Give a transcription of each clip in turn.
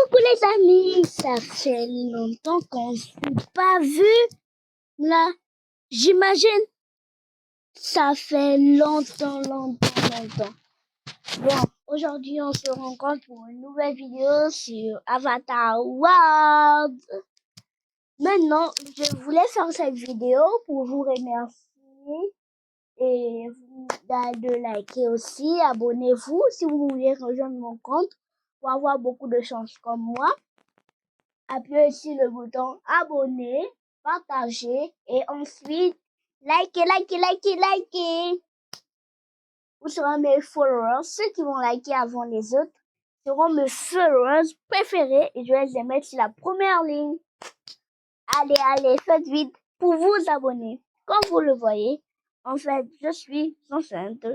Coucou les amis, ça fait longtemps qu'on ne s'est pas vu. Là, j'imagine, ça fait longtemps. Bon, aujourd'hui on se rencontre pour une nouvelle vidéo sur Avatar World. Maintenant, je voulais faire cette vidéo pour vous remercier et vous de liker aussi. Abonnez-vous si vous voulez rejoindre mon compte pour avoir beaucoup de chance comme moi. Appuyez sur le bouton abonner, partager et ensuite likez. Vous serez mes followers. Ceux qui vont liker avant les autres seront mes followers préférés et je vais les mettre sur la première ligne. Allez, faites vite pour vous abonner. Comme vous le voyez, en fait, je suis enceinte.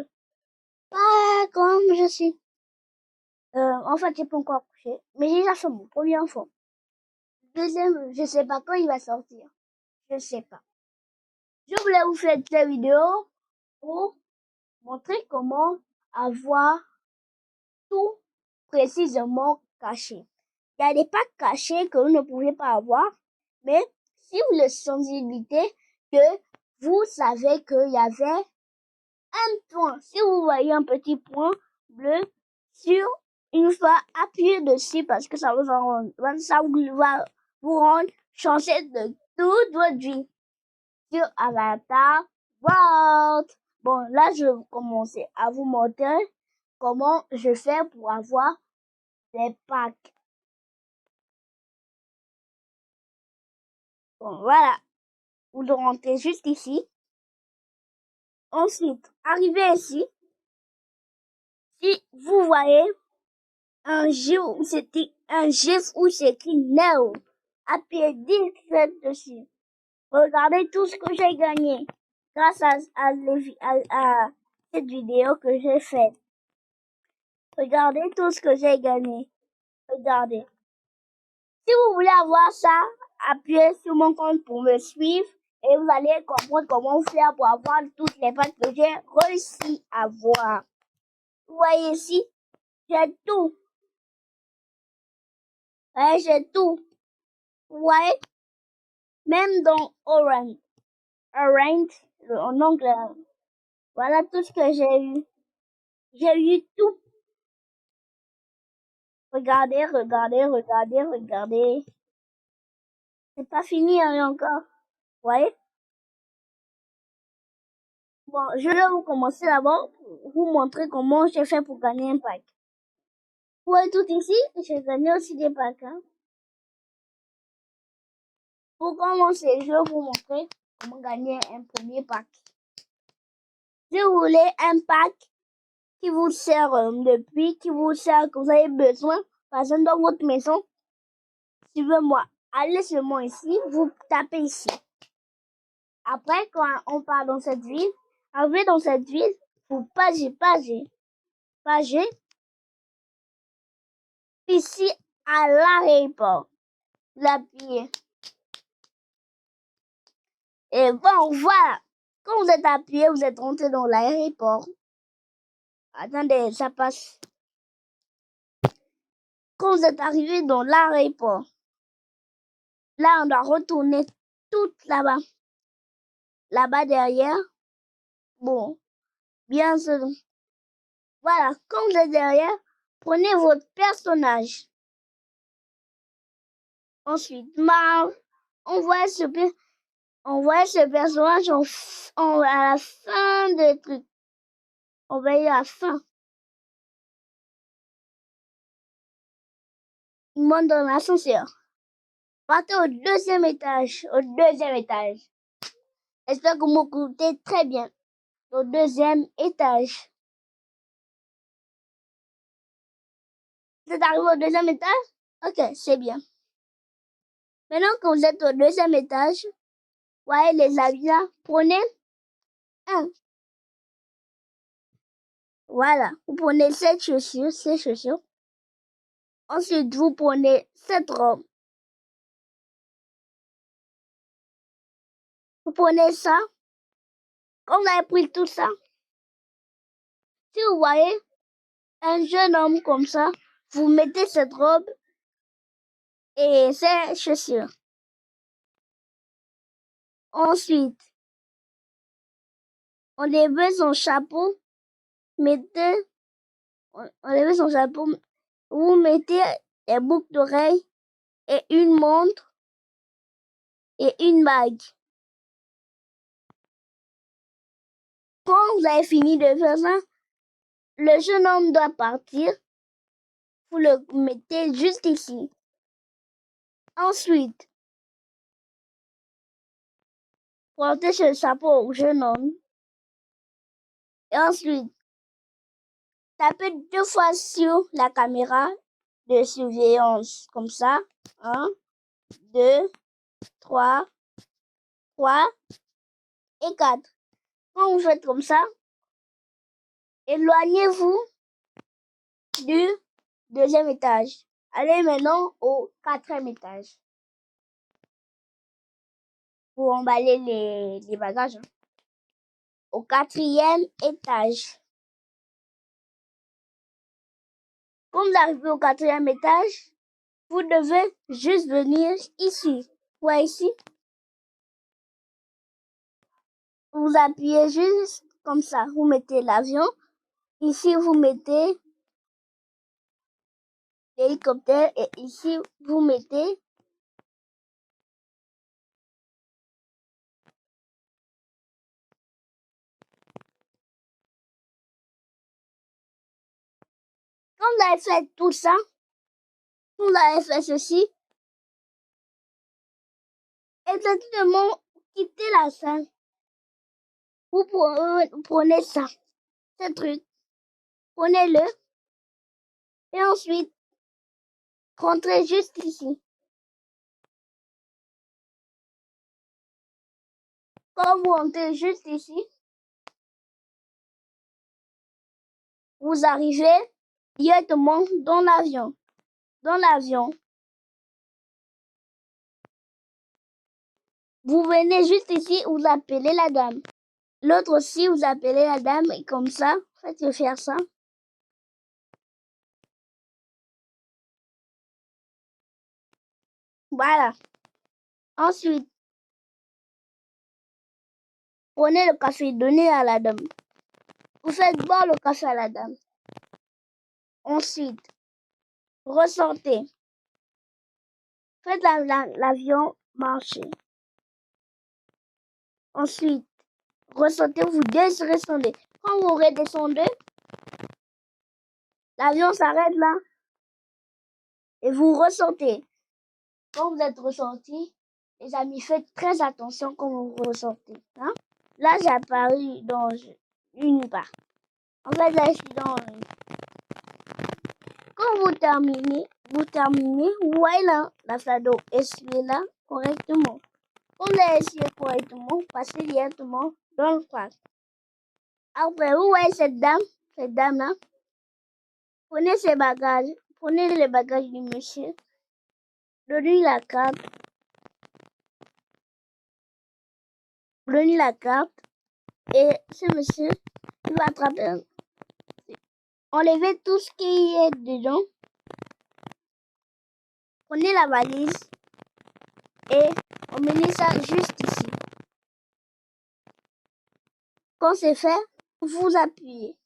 Pas comme je suis. En fait, j'ai pas encore couché, mais j'ai déjà fait mon premier enfant. Deuxième, je sais pas quand il va sortir. Je sais pas. Je voulais vous faire cette vidéo pour montrer comment avoir tout précisément caché. Il y a des packs cachés que vous ne pouvez pas avoir, mais si vous le sensibilisez, que vous savez qu'il y avait un point. Si vous voyez un petit point bleu sur une fois, appuyez dessus parce que ça va vous rendre chanceux de toute votre vie sur Avatar World. Bon, là, je vais commencer à vous montrer comment je fais pour avoir des packs. Bon, voilà. Vous rentrez juste ici. Ensuite, arrivez ici. Si vous voyez un gif où c'est écrit Now, appuyez direct dessus. Regardez tout ce que j'ai gagné grâce à cette vidéo que j'ai faite. Regardez tout ce que j'ai gagné. Regardez. Si vous voulez avoir ça, appuyez sur mon compte pour me suivre et vous allez comprendre comment faire pour avoir toutes les packs que j'ai réussi à avoir. Vous voyez ici, j'ai tout. Ouais, j'ai tout. Vous voyez, même dans Orange, en anglais. Voilà tout ce que j'ai eu. J'ai eu tout. Regardez. C'est pas fini encore. Vous voyez? Bon, je vais vous commencer d'abord pour vous montrer comment j'ai fait pour gagner un pack. Vous voyez tout ici, j'ai gagné aussi des packs. Pour commencer, je vais vous montrer comment gagner un premier pack. Si vous voulez un pack qui vous sert qui vous avez besoin, par exemple dans votre maison, suivez-moi. Allez seulement ici, vous tapez ici. Après, quand on part dans cette ville, arrivez dans cette ville, vous pagez. Ici, à l'aéroport. L'appuyez. Et bon, voilà. Quand vous êtes appuyé, vous êtes rentré dans l'aéroport. Attendez, ça passe. Quand vous êtes arrivé dans l'aéroport, là, on doit retourner tout là-bas. Là-bas derrière. Bon, bien sûr. Voilà, quand vous êtes derrière, prenez votre personnage. Ensuite, on voit ce personnage à la fin des trucs. On va y à la fin. Il monte dans l'ascenseur. Partez au deuxième étage. J'espère que vous m'écoutez très bien. Au deuxième étage. Vous êtes arrivé au deuxième étage? Ok, c'est bien. Maintenant que vous êtes au deuxième étage, voyez les habits là, prenez un. Voilà, vous prenez ces chaussures. Ensuite, vous prenez cette robe. Vous prenez ça. Quand vous avez pris tout ça, si vous voyez un jeune homme comme ça, vous mettez cette robe et ses chaussures. Ensuite, enlevez son chapeau, enlevez son chapeau, vous mettez des boucles d'oreilles et une montre et une bague. Quand vous avez fini de faire ça, le jeune homme doit partir. Vous le mettez juste ici. Ensuite, portez ce chapeau au jeune homme. Et ensuite, tapez 2 fois sur la caméra de surveillance. Comme ça. 1, 2, 3 et 4. Quand vous faites comme ça, éloignez-vous du 2e étage. Allez maintenant au 4e étage. Pour emballer les bagages. Au 4e étage. Quand vous arrivez au 4e étage, vous devez juste venir ici. Ouais, ici. Vous appuyez juste comme ça. Vous mettez l'avion. Ici, vous mettez l'hélicoptère. Et ici, vous mettez quand vous avez fait tout ça, quand vous avez fait ceci, exactement, quittez la salle. Vous prenez ça, ce truc, prenez-le, et ensuite, rentrez juste ici. Quand vous rentrez juste ici, vous arrivez directement dans l'avion. Dans l'avion, vous venez juste ici, vous appelez la dame. L'autre aussi, vous appelez la dame, et comme ça, faites faire ça. Voilà. Ensuite, prenez le café, donnez à la dame. Vous faites boire le café à la dame. Ensuite, ressortez. Faites l'avion marcher. Ensuite, ressortez, vous redescendez. Quand vous redescendez, l'avion s'arrête là. Et vous ressortez. Quand vous êtes ressorti, les amis, faites très attention quand vous ressortez. Hein? Là, j'ai apparu dans une part. En fait, là, je suis dans une. Quand vous terminez, vous voyez là, la flamme d'eau, essuyez-la correctement. Quand vous l'avez essuyé correctement, passez directement dans le parc. Après, vous voyez cette dame-là, prenez ses bagages, prenez les bagages du monsieur, donnez la carte, et ce monsieur, il va attraper. Enlevez tout ce qui est dedans, prenez la valise et emmenez ça juste ici. Quand c'est fait, vous appuyez.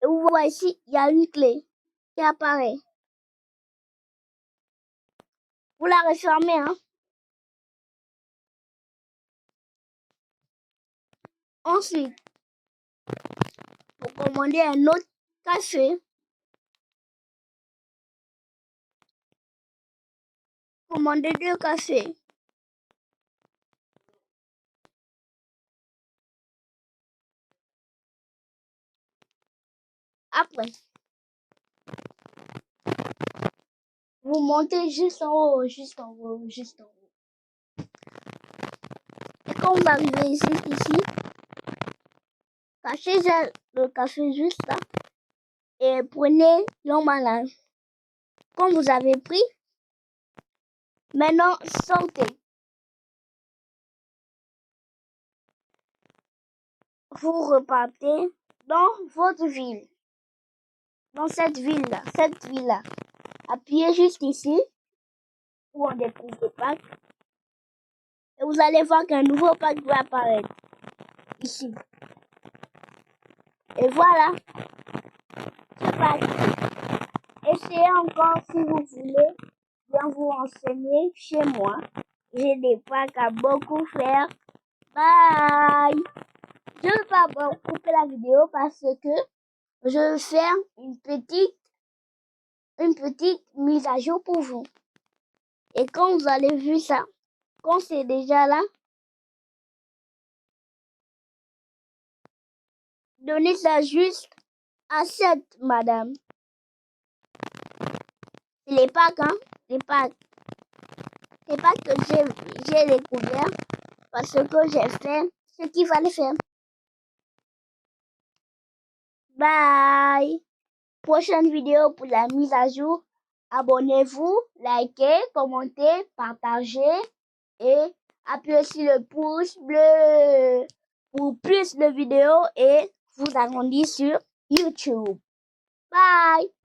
Et vous voyez ici, il y a une clé qui apparaît. Vous la refermez, hein. Ensuite, vous commandez un autre café. Commandez 2 cafés. Après, vous montez juste en haut. Et quand vous arrivez ici, cachez le café juste là et prenez l'emballage. Quand vous avez pris, maintenant sortez. Vous repartez dans votre ville. Dans cette ville-là. Appuyez juste ici où on dépose le pack. Et vous allez voir qu'un nouveau pack va apparaître ici. Et voilà, ce pack. Essayez encore si vous voulez bien vous renseigner chez moi. J'ai des packs à beaucoup faire. Bye! Je ne vais pas couper la vidéo parce que je vais faire une petite mise à jour pour vous. Et quand vous allez voir ça, quand c'est déjà là, donnez ça juste à 7, madame. Les packs, hein, les packs. Les packs que j'ai découvert parce que j'ai fait ce qu'il fallait faire. Bye! Prochaine vidéo pour la mise à jour. Abonnez-vous, likez, commentez, partagez et appuyez sur le pouce bleu pour plus de vidéos et vous agrandir sur YouTube. Bye!